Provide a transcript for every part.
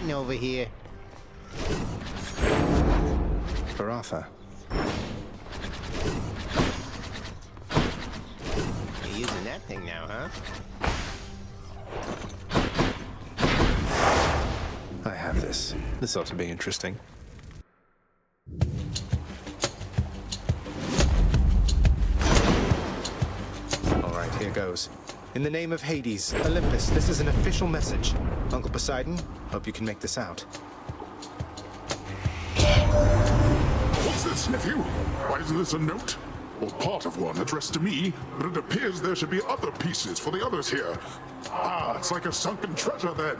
getting over here? Baratha. You're using that thing now, huh? I have this. This ought to be interesting. Alright, here goes. In the name of Hades, Olympus, this is an official message. Uncle Poseidon, hope you can make this out. What's this, nephew? Why isn't this a note? Or part of one addressed to me, but it appears there should be other pieces for the others here. Ah, it's like a sunken treasure then,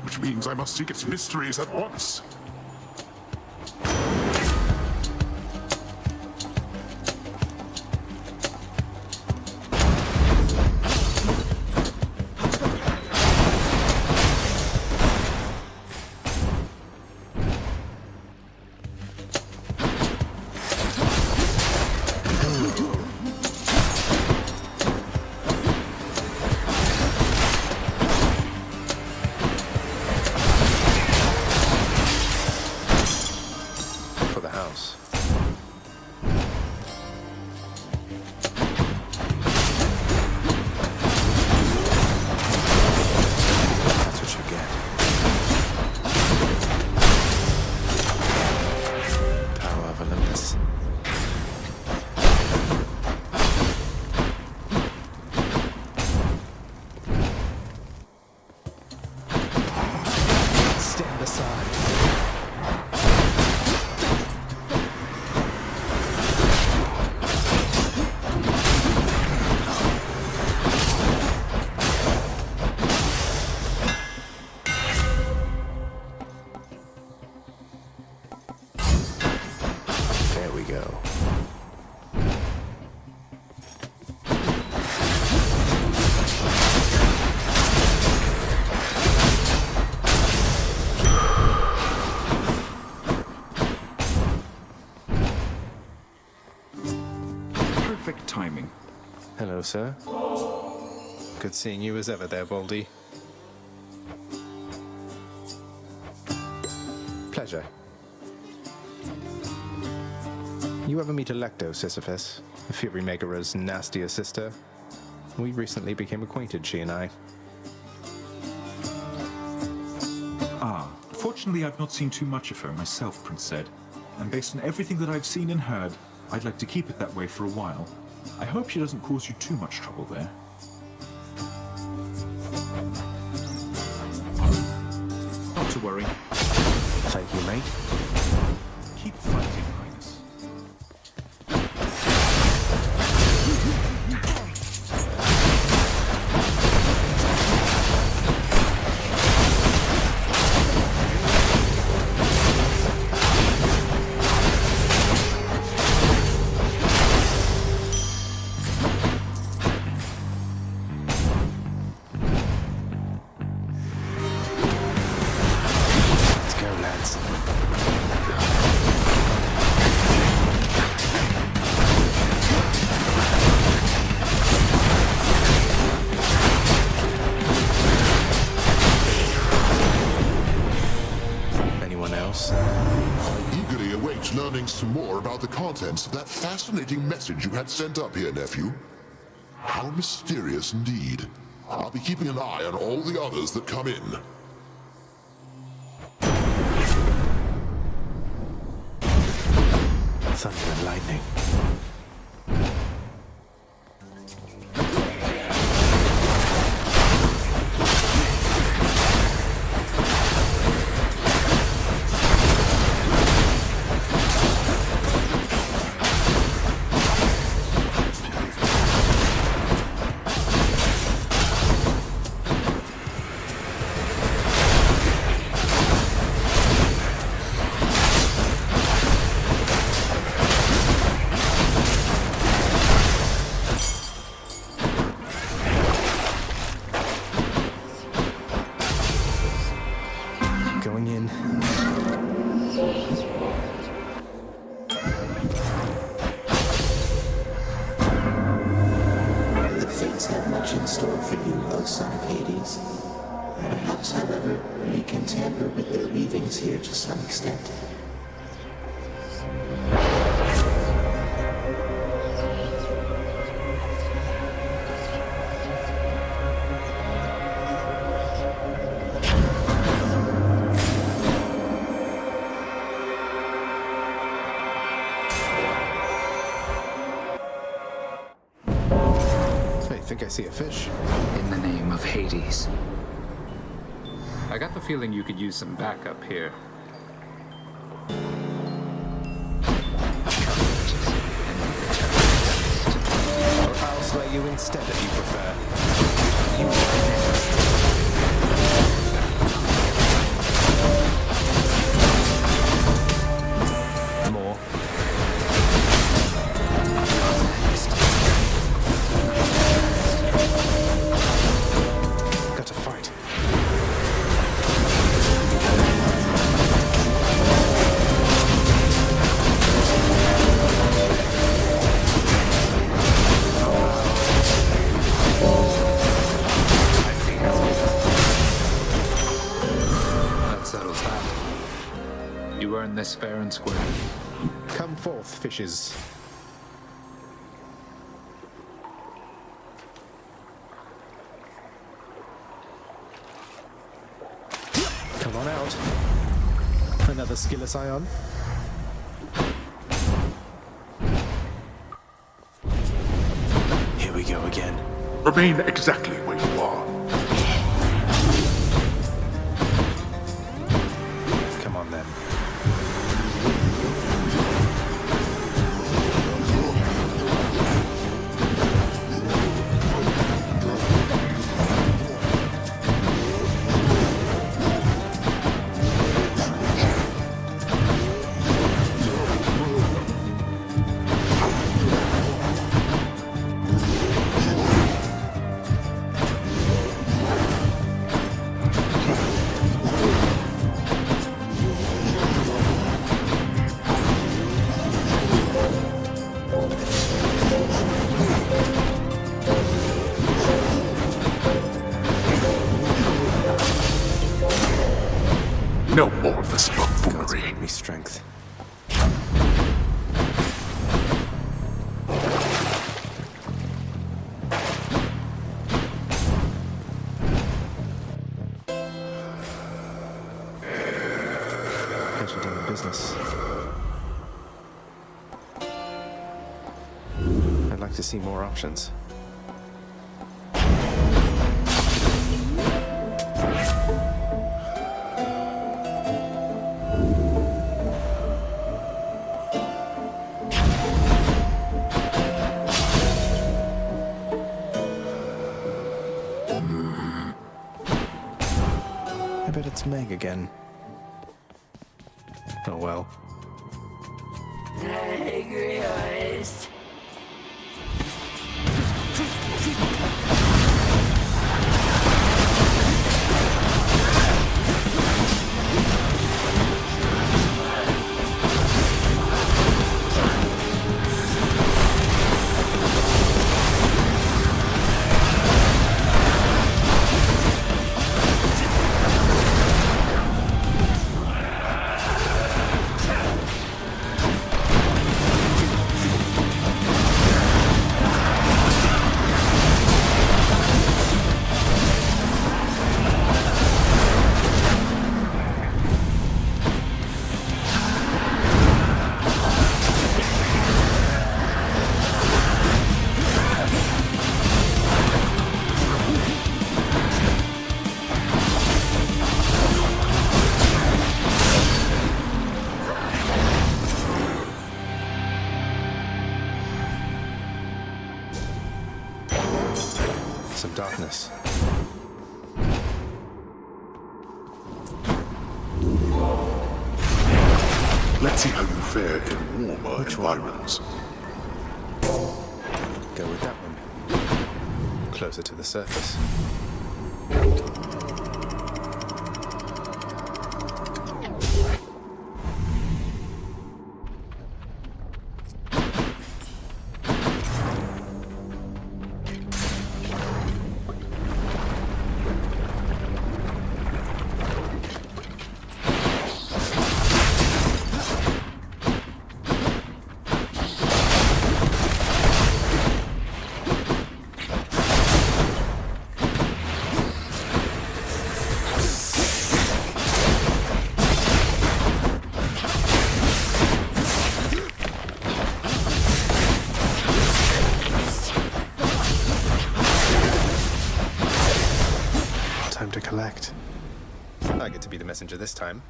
which means I must seek its mysteries at once. For the house. That's what you get. Power of Olympus. Stand aside. There we go. Perfect timing. Hello, sir. Good seeing you as ever there, Baldy. Pleasure. You ever meet Alecto, Sisyphus? Fury Megara's nastier sister? We recently became acquainted, she and I. Ah, fortunately I've not seen too much of her myself, Prince said. And based on everything that I've seen and heard, I'd like to keep it that way for a while. I hope she doesn't cause you too much trouble there. Not to worry. Thank you, mate. Keep fighting, Highness. Let's go, lads. Anyone else? I eagerly await learning some more about the contents of that fascinating message you had sent up here, nephew. How mysterious indeed. I'll be keeping an eye on all the others that come in. Thunder and lightning. Going in. The fates have much in store for you, O son of Hades. Perhaps, however, we can tamper with their leavings here to some extent. I think I see a fish. In the name of Hades. I got the feeling you could use some backup here. Or I'll slay you instead if you prefer. You are next. More. Got to fight. That settles that. You earned this fair and square. Come forth, fishes. Come on out. Another skilless ion. Here we go again. Remain exactly where you are. Come on then. No more of this God's buffoonery. given me strength. Pleasure doing business. I'd like to see more options. I bet it's Meg again. Oh well. Some darkness. Let's see how you fare in warmer environments. Go with that one. Closer to the surface. messenger this time.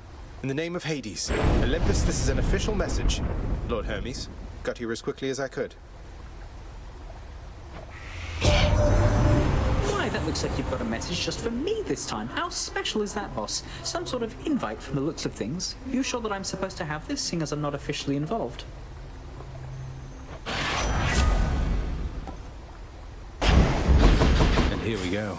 In the name of Hades, Olympus, this is an official message. Lord Hermes, got here as quickly as I could. Why, that looks like you've got a message just for me this time. How special is that, boss? Some sort of invite from the looks of things. You sure that I'm supposed to have this, seeing as I'm not officially involved? And here we go.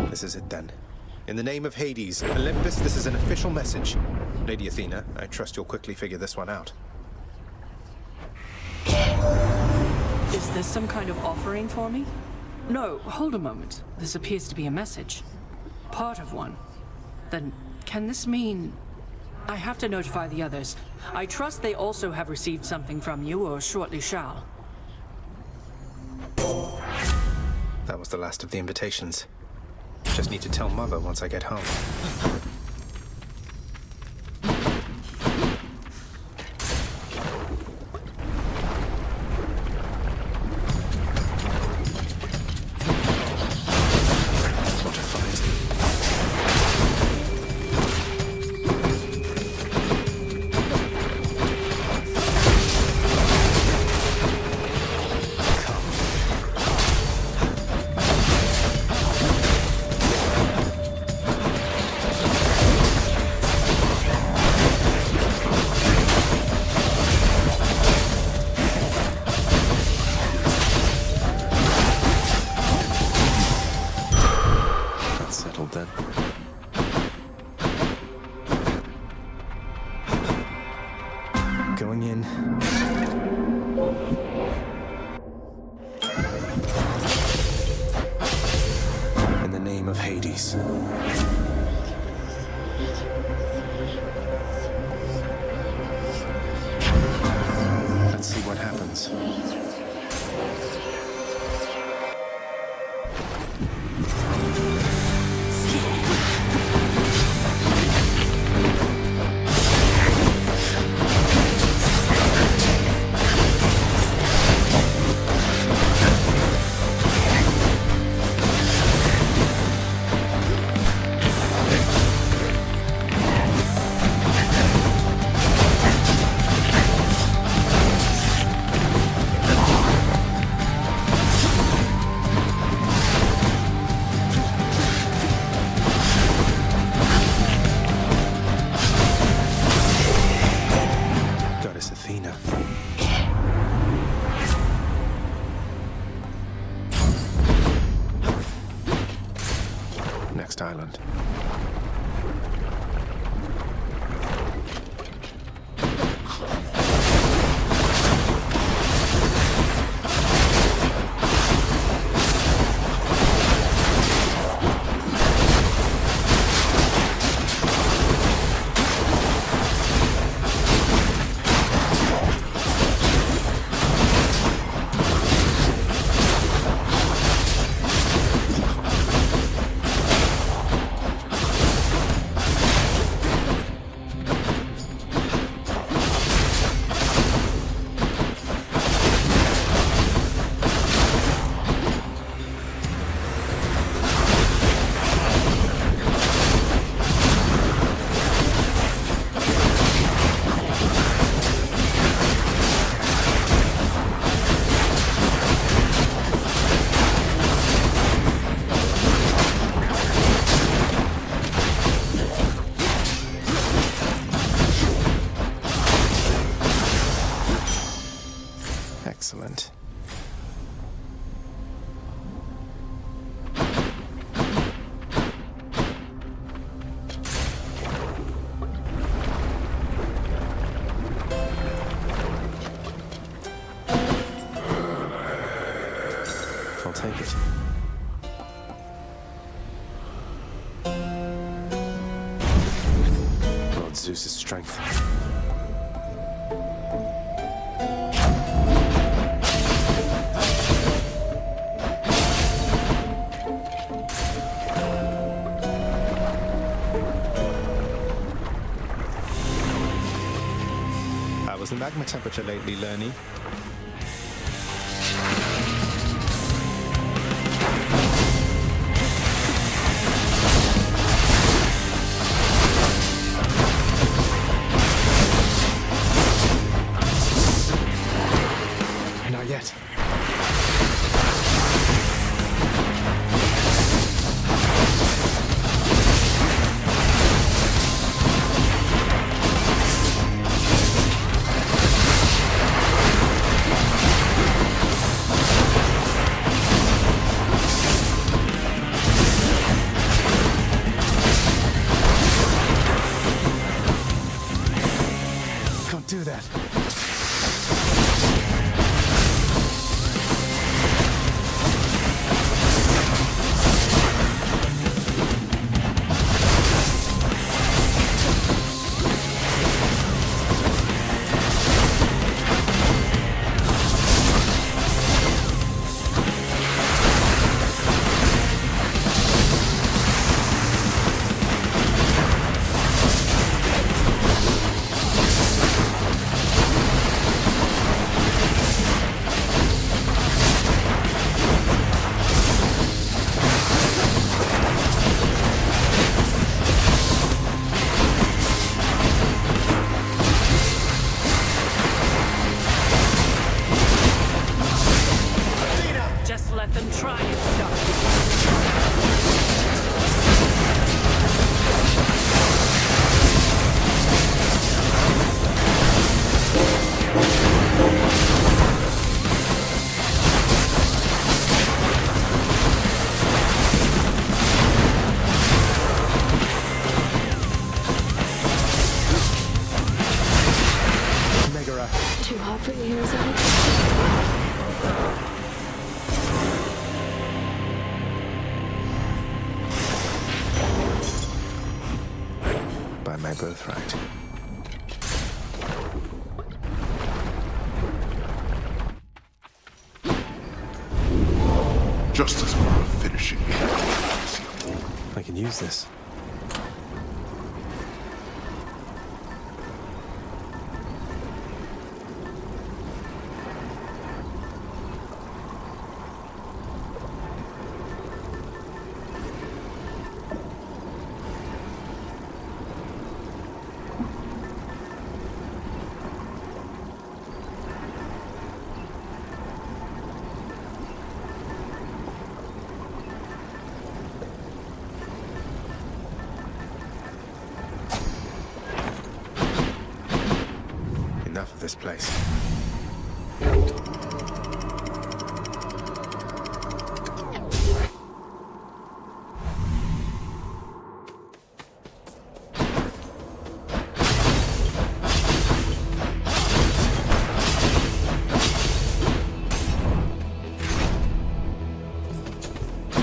This is it then. In the name of Hades, Olympus, this is an official message. Lady Athena, I trust you'll quickly figure this one out. Is this some kind of offering for me? No, hold a moment. This appears to be a message. Part of one. Then, can this mean... I have to notify the others. I trust they also have received something from you, or shortly shall. That was the last of the invitations. Just need to tell Mother once I get home. What a fight. Settled then. Going in. In the name of Hades. Let's see what happens. Goddess Athena. Next island. Excellent. take it. Lord Zeus's strength. How was the magma temperature lately, Lerny? Not yet. Don't do that. Just let them try it, Doctor. Megara. Too hot for you here, is it? By my birthright. Just as we were finishing. I can use this. Enough of this place.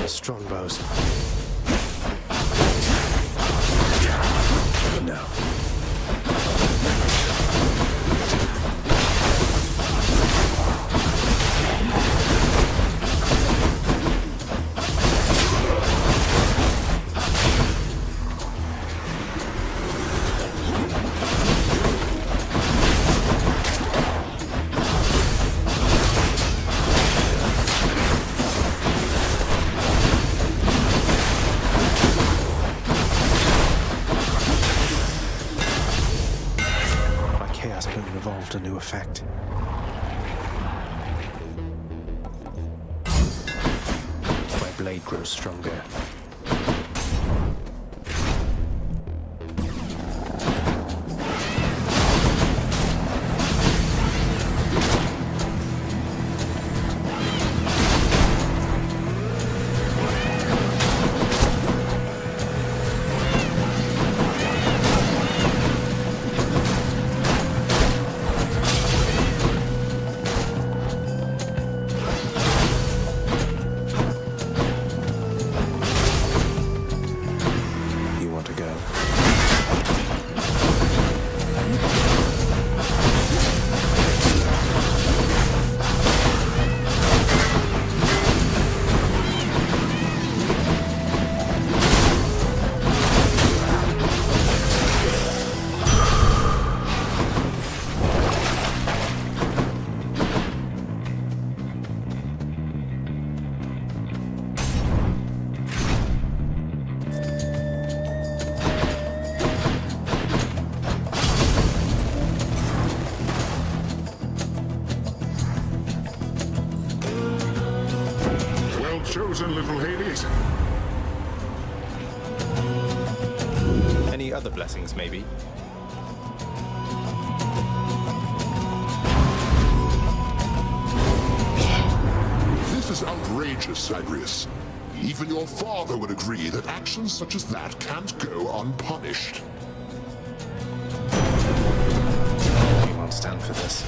Strong bows. No. Evolved a new effect. My blade grows stronger. little Hades. Any other blessings, maybe? This is outrageous, Cyrus. Even your father would agree that actions such as that can't go unpunished. We won't stand for this.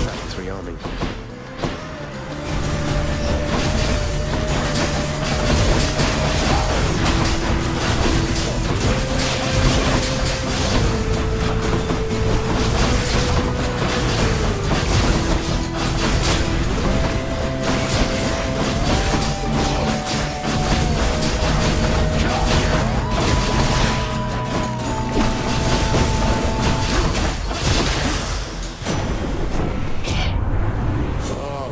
That's rearming.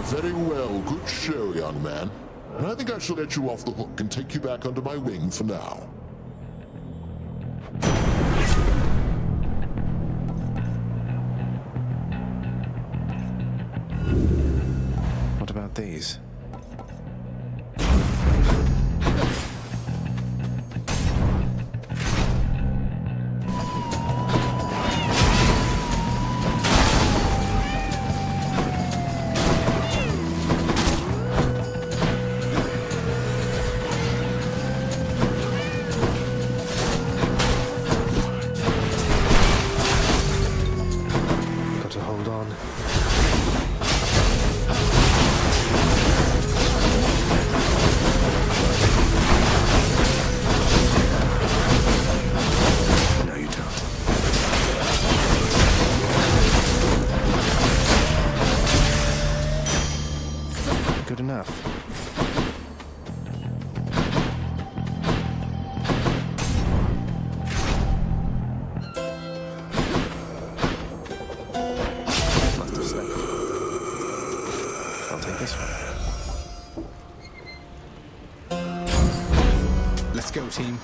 Very well, good show, young man. And I think I shall let you off the hook and take you back under my wing for now. What about these? Got to hold on. No, you don't. Good enough. Must have slipped. I'll take this one. Let's go, team.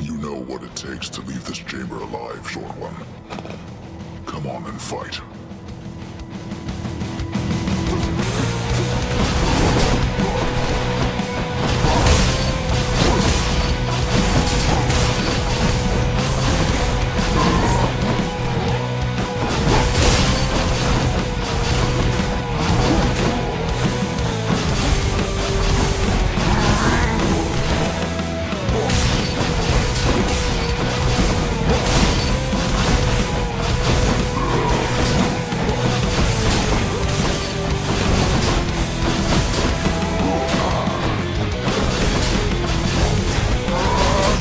You know what it takes to leave this chamber alive, short one. Come on and fight.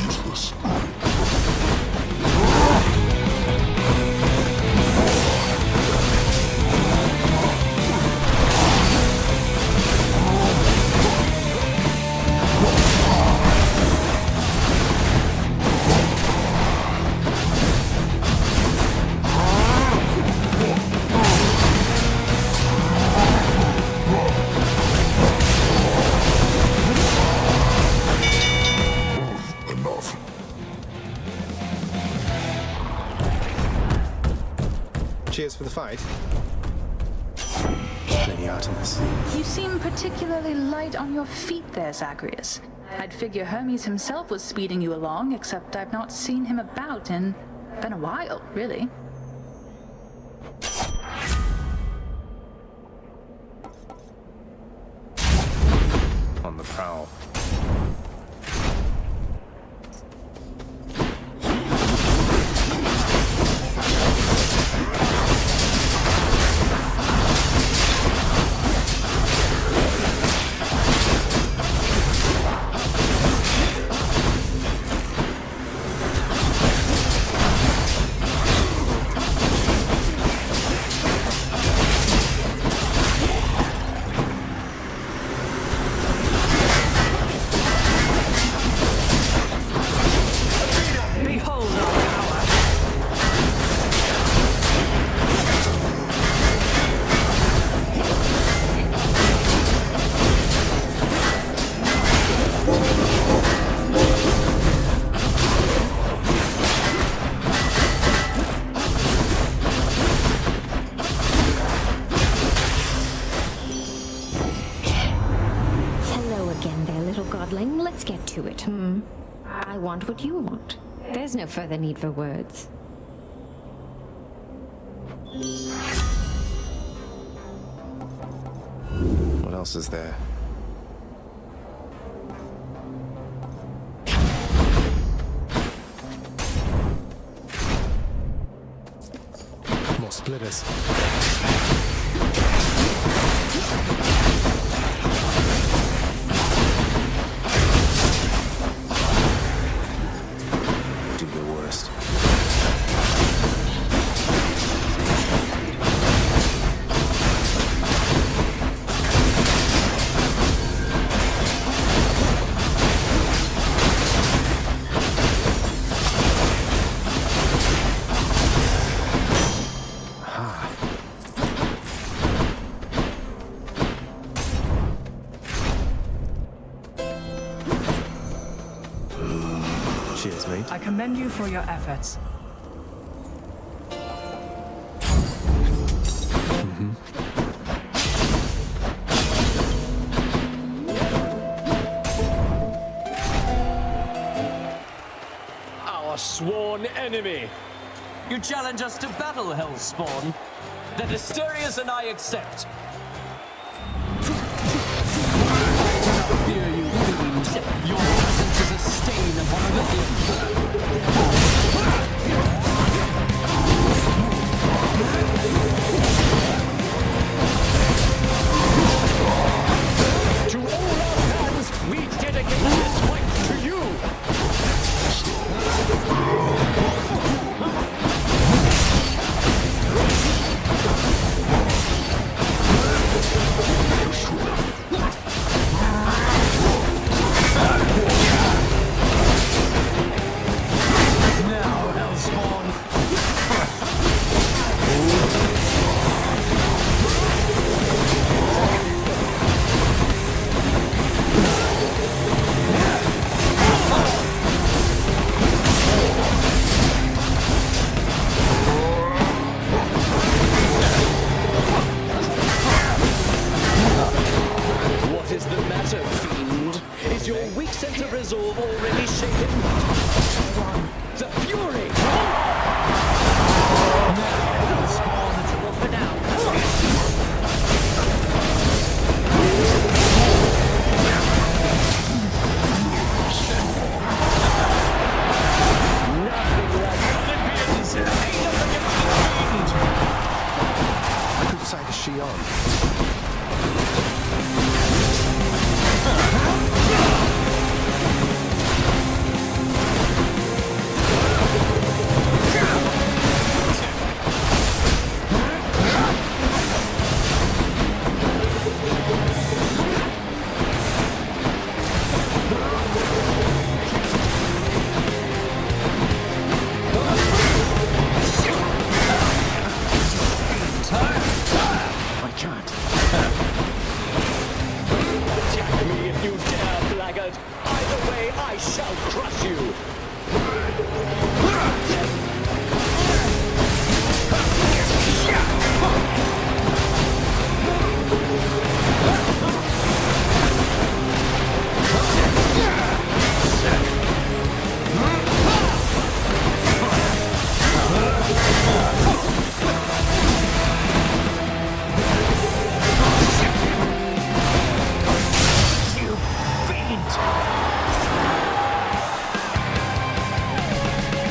Useless. Enough. Cheers for the fight. Lady Artemis. You seem particularly light on your feet there, Zagreus. I'd figure Hermes himself was speeding you along, except I've not seen him about in... been a while, really. On the prowl. dawdling. Let's get to it, I want what you want. There's no further need for words. What else is there? More splitters. Do your worst. Cheers, mate. I commend you for your efforts. Our sworn enemy. You challenge us to battle, Hellspawn. The Asterius and I accept. Fear you, fiend. Your presence is a stain upon oblivion. To all our fans, we dedicate this fight to you. Now, Hellspawn. What is the matter, fiend? Is your weak sense of resolve already shaken? The fury! Now, Spawn, for now. Nothing like Olympians! Ain't nothing against the fiend! Whose side is she on? I can't. Attack me if you dare, blackguard! Either way, I shall crush you!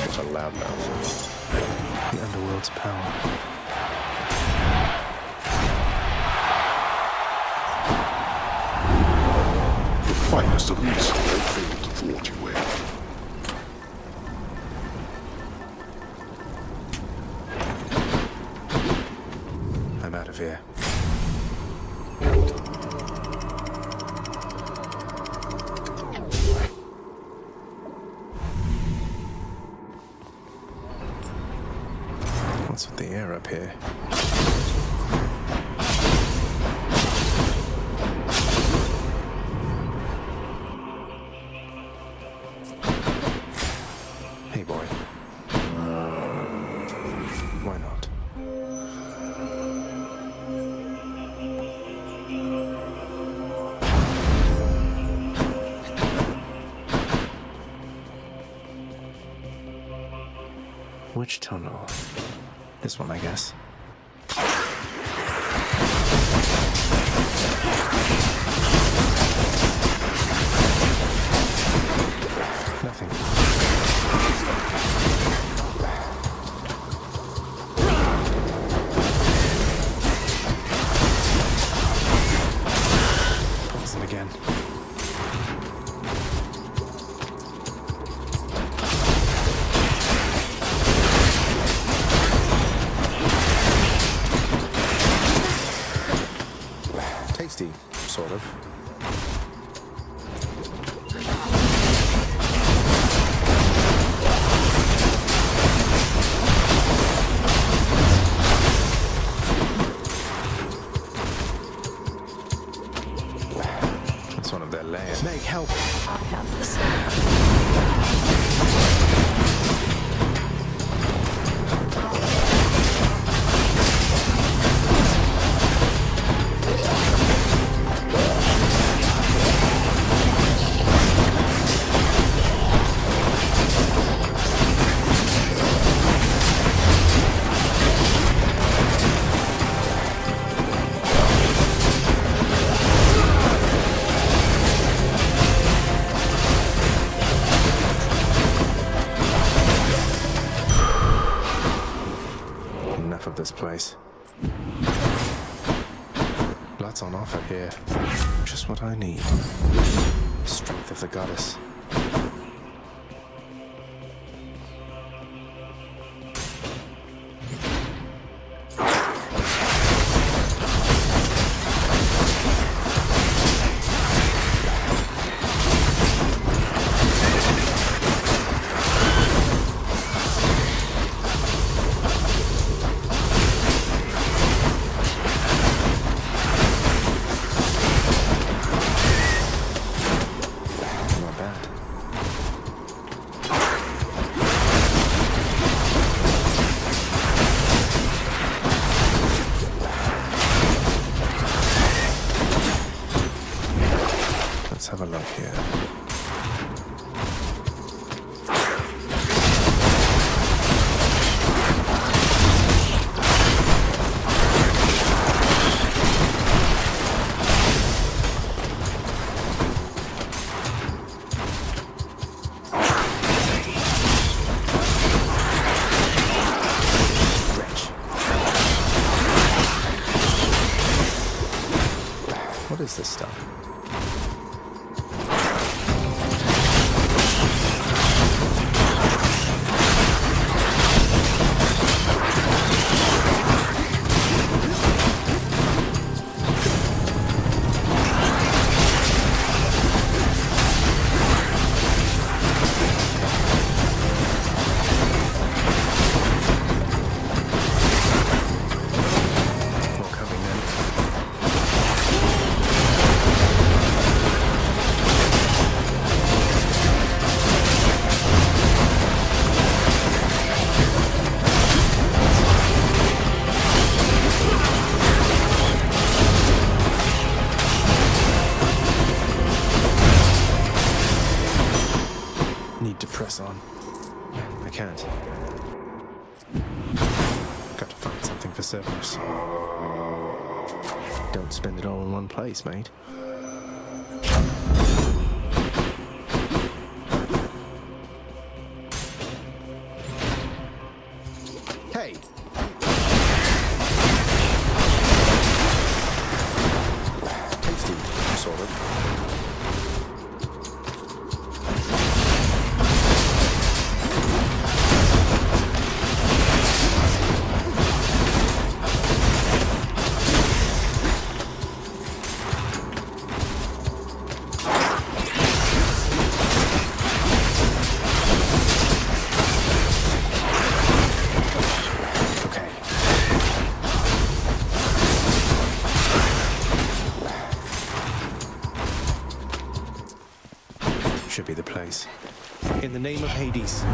What a loudmouth. The underworld's power. The finest of these have failed to thwart your way. I'm out of here. What's with the air up here? Hey, boy. Why not? Which tunnel? This one, I guess. Nothing. Poison again. Tasty, sort of. It's one of their layers. Meg, help! I have this. Enough of this place. Blood's on offer here. Just what I need. Strength of the goddess. Not bad. Let's have a look here. What is this stuff? More coming then. Need to press on. I can't. Got to find something for Cerberus. Don't spend it all in one place, mate. Hey! Tasty, sort of. Should be the place. In the name of Hades.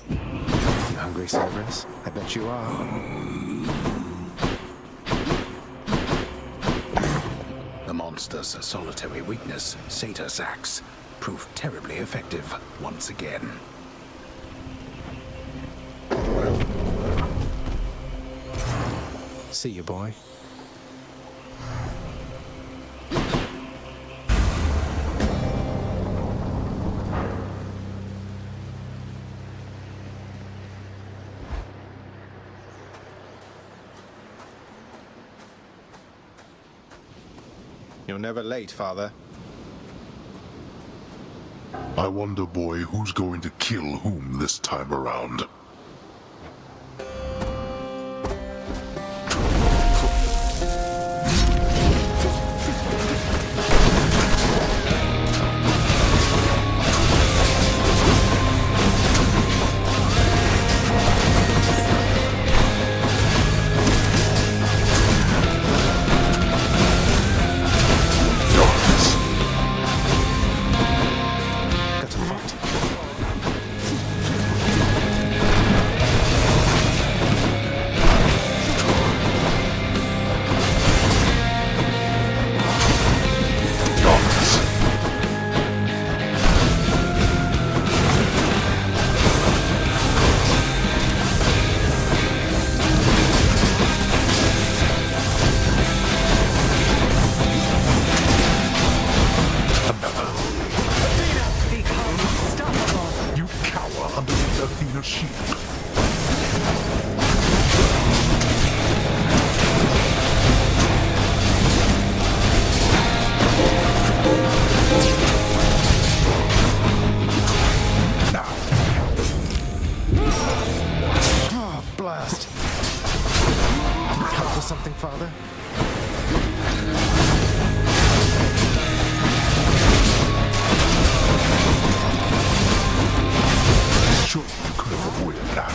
You hungry, Cerberus? I bet you are. monster's solitary weakness, Satyr's axe, proved terribly effective once again. See you, boy. You're never late, Father. I wonder, boy, who's going to kill whom this time around. Something, Father? Sure, you could have avoided that.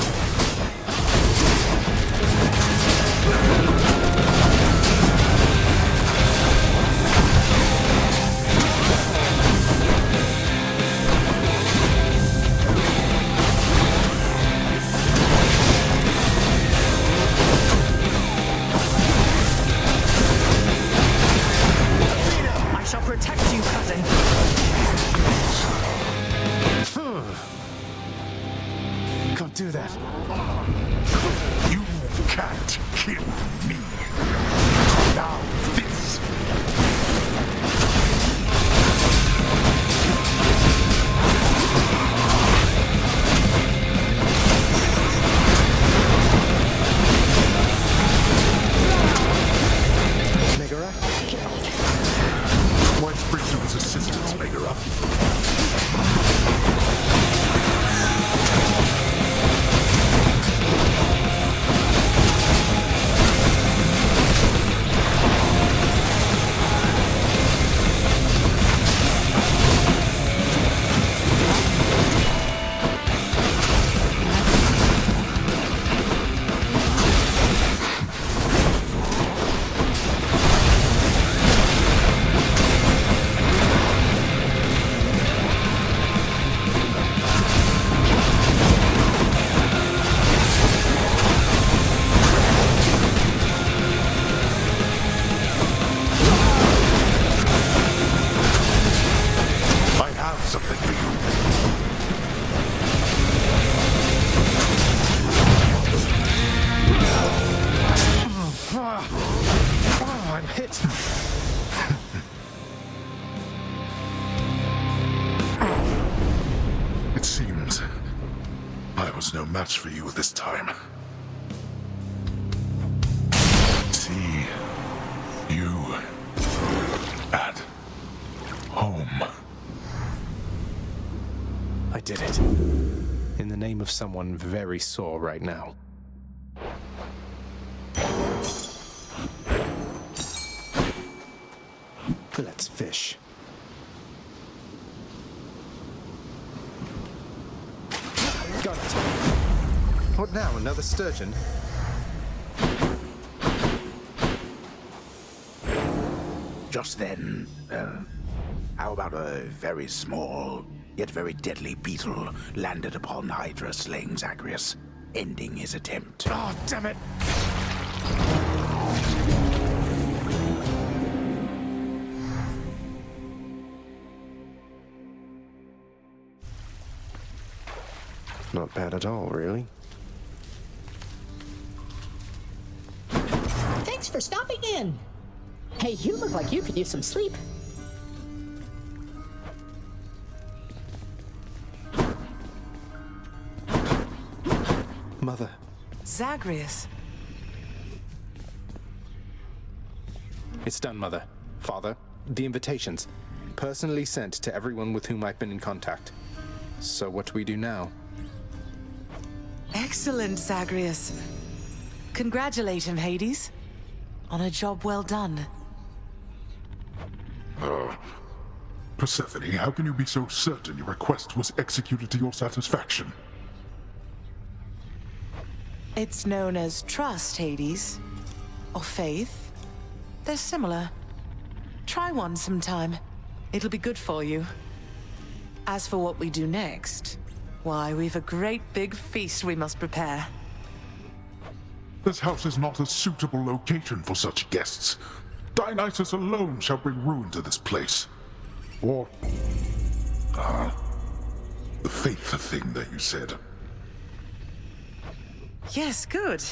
Protect you, cousin. Can't do that. You can't kill me. Now this. Megara? Why bring to his assistance, Megara? Something for you. Oh, I'm hit. It seems I was no match for you this time. See you at home. I did it. In the name of someone very sore right now. Let's fish. Got it. What now? Another sturgeon? Just then, how about a very small, yet very deadly beetle landed upon Hydra slaying Zagreus, ending his attempt. Oh, damn it! Not bad at all, really. Thanks for stopping in. Hey, you look like you could use some sleep. Mother. Zagreus. It's done, Mother. Father, the invitations. Personally sent to everyone with whom I've been in contact. So what do we do now? Excellent, Zagreus. Congratulate him, Hades. On a job well done. Persephone, how can you be so certain your request was executed to your satisfaction? It's known as trust, Hades. Or faith. They're similar. Try one sometime. It'll be good for you. As for what we do next, why, we've a great big feast we must prepare. This house is not a suitable location for such guests. Dionysus alone shall bring ruin to this place. Or... the faith thing that you said. Yes, good.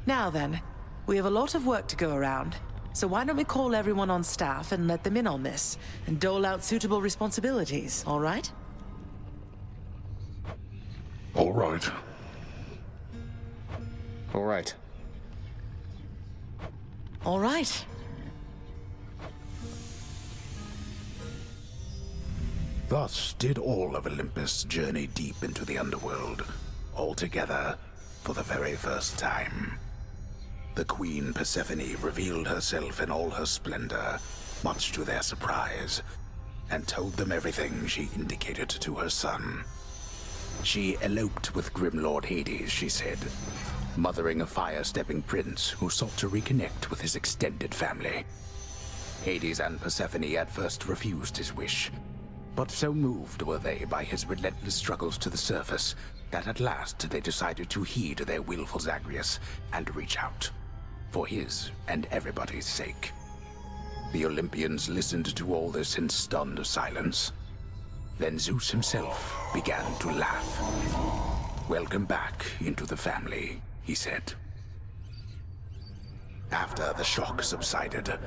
Now then, we have a lot of work to go around. So why don't we call everyone on staff and let them in on this, and dole out suitable responsibilities, all right? All right. All right. All right. Thus did all of Olympus journey deep into the underworld, all together for the very first time. The Queen Persephone revealed herself in all her splendor, much to their surprise, and told them everything she indicated to her son. She eloped with Grim Lord Hades, she said, mothering a fire-stepping prince who sought to reconnect with his extended family. Hades and Persephone at first refused his wish, but so moved were they by his relentless struggles to the surface that at last they decided to heed their willful Zagreus and reach out, for his and everybody's sake. The Olympians listened to all this in stunned silence. Then Zeus himself began to laugh. "Welcome back into the family," he said. After the shock subsided,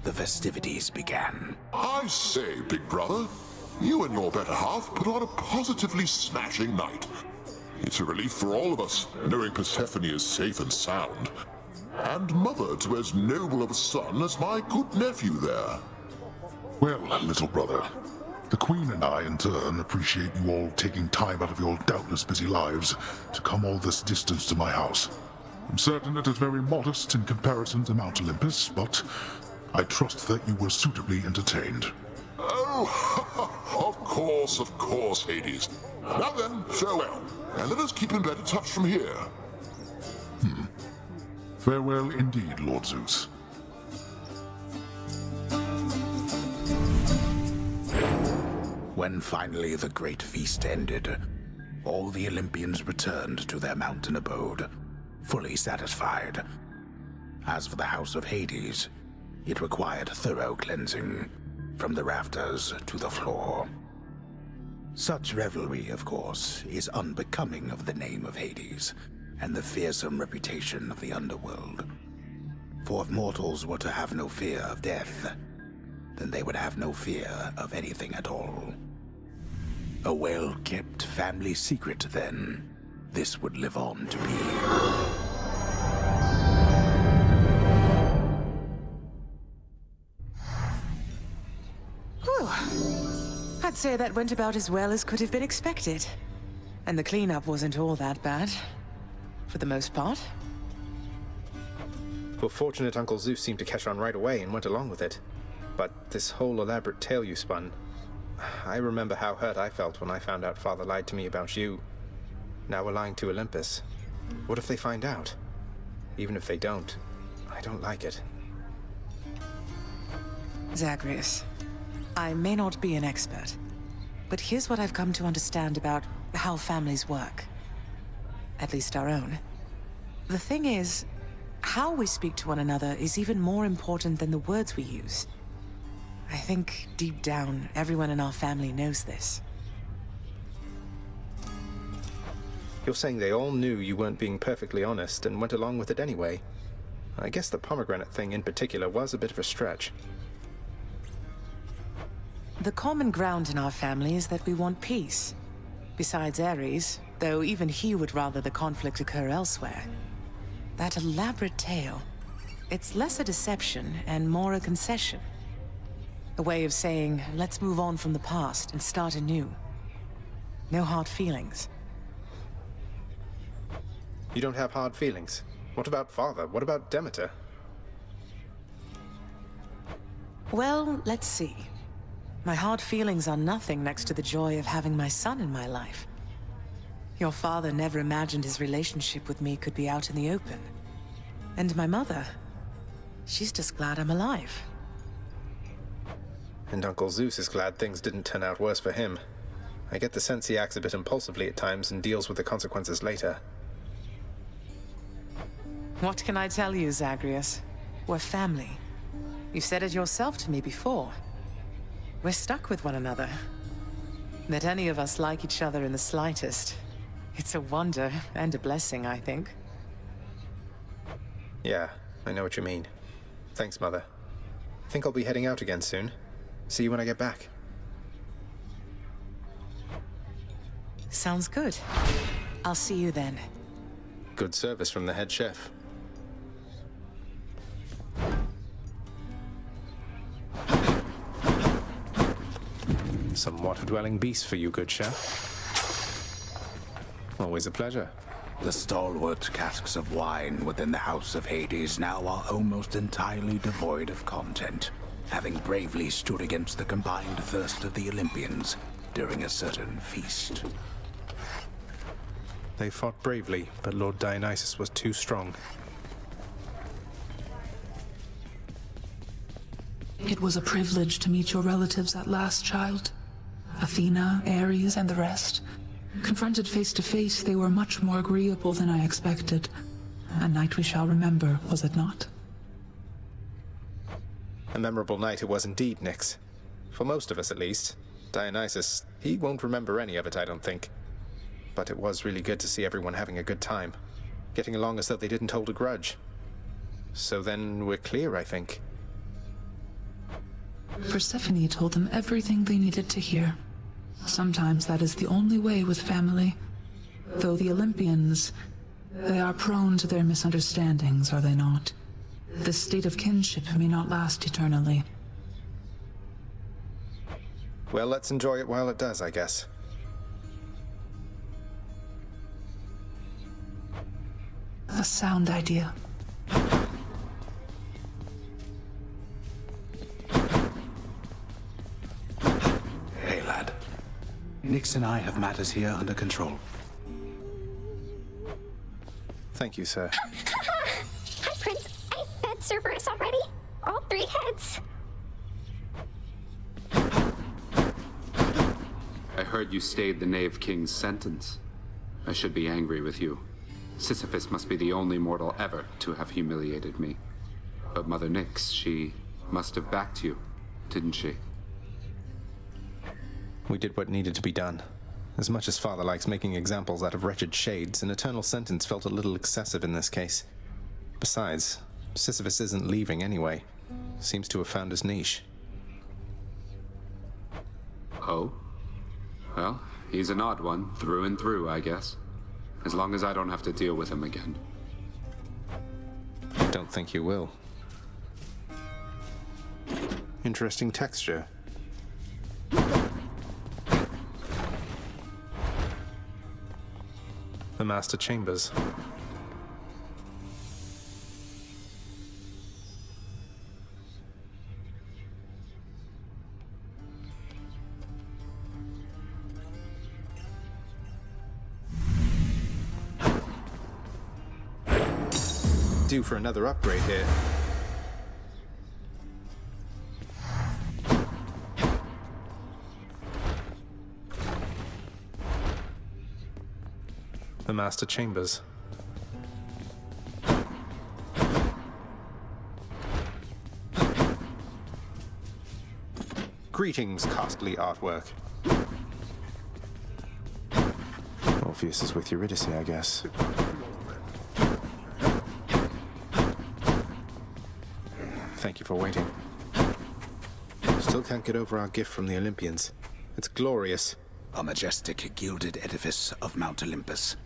the festivities began. I say, big brother, you and your better half put on a positively smashing night. It's a relief for all of us, knowing Persephone is safe and sound. And mother to as noble of a son as my good nephew there. Well, little brother, the Queen and I, in turn, appreciate you all taking time out of your doubtless busy lives to come all this distance to my house. I'm certain it is very modest in comparison to Mount Olympus, but I trust that you were suitably entertained. Oh, of course, Hades. Now then, farewell, and let us keep in better touch from here. Farewell indeed, Lord Zeus. When finally the great feast ended, all the Olympians returned to their mountain abode, fully satisfied. As for the house of Hades, it required thorough cleansing, from the rafters to the floor. Such revelry, of course, is unbecoming of the name of Hades, and the fearsome reputation of the underworld. For if mortals were to have no fear of death, then they would have no fear of anything at all. A well-kept family secret, then, this would live on to be. Whew. I'd say that went about as well as could have been expected. And the cleanup wasn't all that bad. For the most part. Well, fortunate Uncle Zeus seemed to catch on right away and went along with it. But this whole elaborate tale you spun... I remember how hurt I felt when I found out Father lied to me about you. Now we're lying to Olympus. What if they find out? Even if they don't, I don't like it. Zagreus, I may not be an expert, but here's what I've come to understand about how families work. At least our own. The thing is, how we speak to one another is even more important than the words we use. I think, deep down, everyone in our family knows this. You're saying they all knew you weren't being perfectly honest and went along with it anyway. I guess the pomegranate thing in particular was a bit of a stretch. The common ground in our family is that we want peace. Besides Ares, though even he would rather the conflict occur elsewhere. That elaborate tale, it's less a deception and more a concession. A way of saying, let's move on from the past and start anew. No hard feelings. You don't have hard feelings? What about Father? What about Demeter? Well, let's see. My hard feelings are nothing next to the joy of having my son in my life. Your father never imagined his relationship with me could be out in the open. And my mother, she's just glad I'm alive. And Uncle Zeus is glad things didn't turn out worse for him. I get the sense he acts a bit impulsively at times and deals with the consequences later. What can I tell you, Zagreus? We're family. You said it yourself to me before. We're stuck with one another. That any of us like each other in the slightest. It's a wonder and a blessing, I think. Yeah, I know what you mean. Thanks, Mother. Think I'll be heading out again soon. See you when I get back. Sounds good. I'll see you then. Good service from the head chef. Some water-dwelling beast for you, good chef. Always a pleasure. The stalwart casks of wine within the House of Hades now are almost entirely devoid of content, having bravely stood against the combined thirst of the Olympians during a certain feast. They fought bravely, but Lord Dionysus was too strong. It was a privilege to meet your relatives at last, child. Athena, Ares, and the rest. Confronted face to face, they were much more agreeable than I expected. A night we shall remember, was it not? A memorable night it was indeed, Nyx. For most of us, at least. Dionysus, he won't remember any of it, I don't think. But it was really good to see everyone having a good time. Getting along as though they didn't hold a grudge. So then we're clear, I think. Persephone told them everything they needed to hear. Sometimes that is the only way with family. Though the Olympians, they are prone to their misunderstandings, are they not? This state of kinship may not last eternally. Well, let's enjoy it while it does, I guess. A sound idea. Hey, lad. Nyx and I have matters here under control. Thank you, sir. Hi, Prince. I fed Cerberus already. All 3 heads. I heard you stayed the Knave King's sentence. I should be angry with you. Sisyphus must be the only mortal ever to have humiliated me. But Mother Nyx, she must have backed you, didn't she? We did what needed to be done. As much as Father likes making examples out of wretched shades, an eternal sentence felt a little excessive in this case. Besides, Sisyphus isn't leaving anyway. Seems to have found his niche. Oh? Well, he's an odd one, through and through, I guess. As long as I don't have to deal with him again. Don't think you will. Interesting texture. The master chambers. Due for another upgrade here. The master chambers. Greetings, costly artwork. Oh, Orpheus is with Eurydice, I guess. Thank you for waiting. Still can't get over our gift from the Olympians. It's glorious. A majestic gilded edifice of Mount Olympus,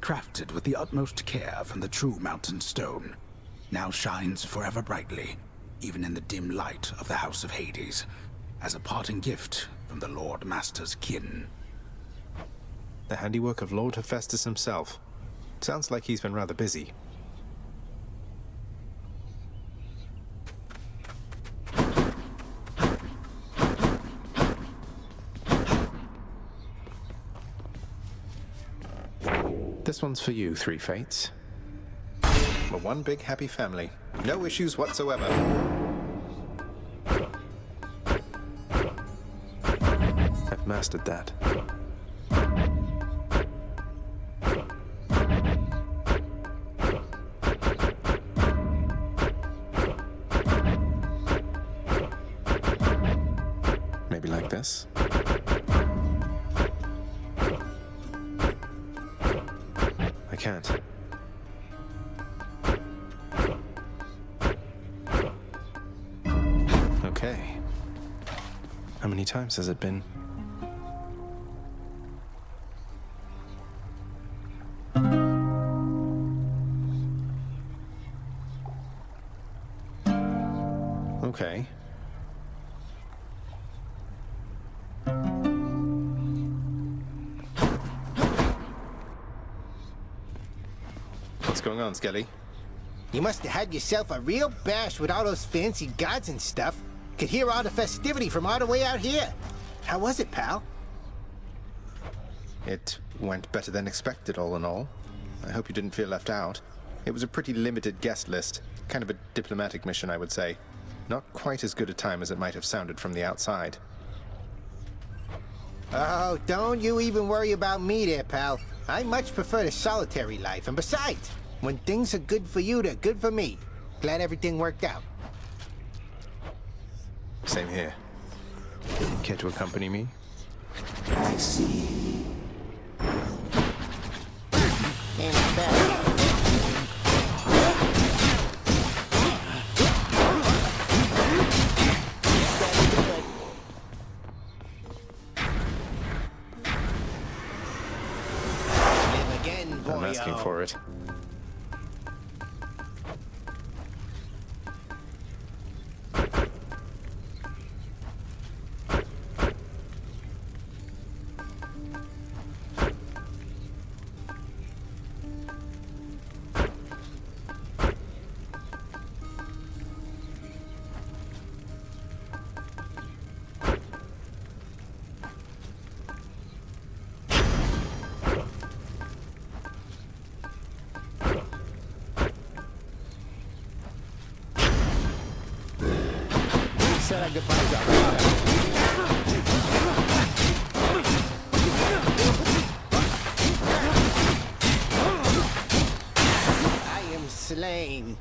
crafted with the utmost care from the true mountain stone, now shines forever brightly, even in the dim light of the House of Hades, as a parting gift from the Lord Master's kin. The handiwork of Lord Hephaestus himself. Sounds like he's been rather busy. This one's for you, Three Fates. We're one big happy family. No issues whatsoever. I've mastered that. Maybe like this? I can't. Okay. How many times has it been? Okay. What's going on, Skelly? You must have had yourself a real bash with all those fancy gods and stuff. Could hear all the festivity from all the way out here. How was it, pal? It went better than expected, all in all. I hope you didn't feel left out. It was a pretty limited guest list. Kind of a diplomatic mission, I would say. Not quite as good a time as it might have sounded from the outside. Oh, don't you even worry about me there, pal. I much prefer the solitary life. And besides, when things are good for you, they're good for me. Glad everything worked out. Same here. Care to accompany me? I see. Ain't bad. I'm asking for it. Said our goodbyes already. I am slain.